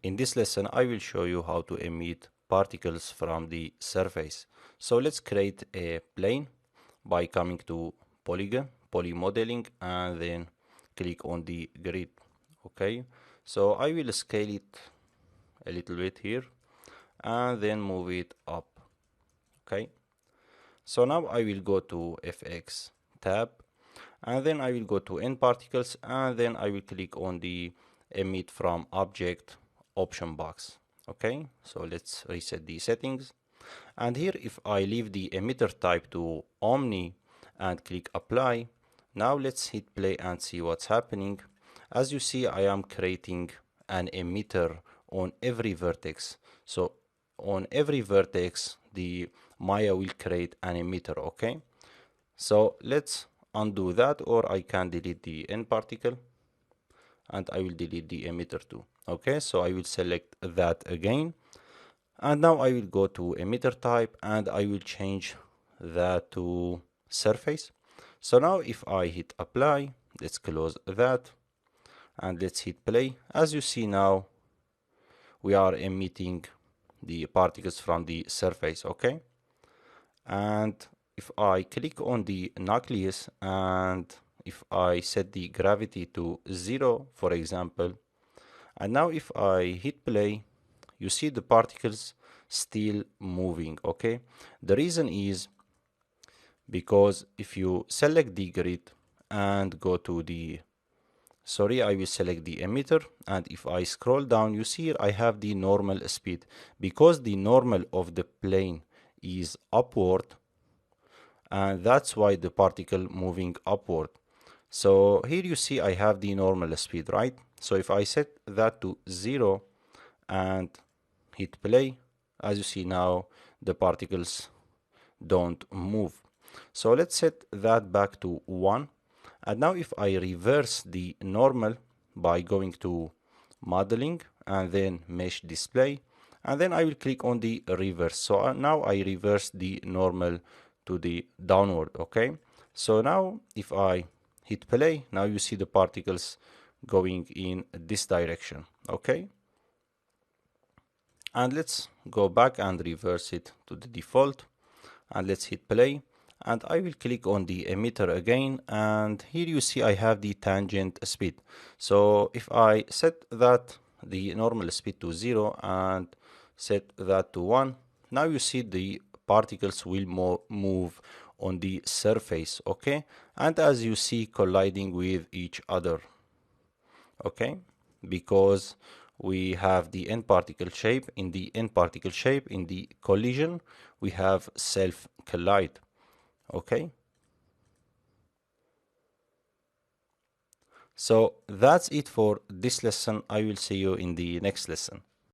In this lesson, I will show you how to emit particles from the surface. So let's create a plane by coming to Polygon, Polymodeling, and then click on the grid. Okay, so I will scale it a little bit here and then move it up. Okay, so now I will go to FX tab and then I will go to N particles and then I will click on the emit from object option box. Okay, so let's reset the settings, and here if I leave the emitter type to omni and click apply, now let's hit play and see what's happening. As you see, I am creating an emitter on every vertex. So on every vertex the Maya will create an emitter. Okay, so let's undo that, or I can delete the N particle and I will delete the emitter too. Okay, so I will select that again, and now I will go to emitter type and I will change that to surface. So now if I hit apply, let's close that and let's hit play. As you see, now we are emitting the particles from the surface. Okay, and if I click on the nucleus and if I set the gravity to 0, for example, and now if I hit play, you see the particles still moving. Okay, the reason is because if you select the grid and go to the I will select the emitter, and if I scroll down, you see I have the normal speed. Because the normal of the plane is upward, and that's why the particle moving upward. So here you see I have the normal speed, right? So if I set that to 0 and hit play, as you see now the particles don't move. So let's set that back to 1, and now if I reverse the normal by going to modeling and then mesh display, and then I will click on the reverse. So now I reverse the normal to the downward. Okay, so now if I hit play, now you see the particles going in this direction. Okay, and let's go back and reverse it to the default, and let's hit play, and I will click on the emitter again, and here you see I have the tangent speed. So if I set that the normal speed to 0 and set that to 1, now you see the particles will move on the surface. Okay, and as you see, colliding with each other. Okay, because we have the N particle shape. In the N particle shape, in the collision, we have self collide. Okay, so that's it for this lesson. I will see you in the next lesson.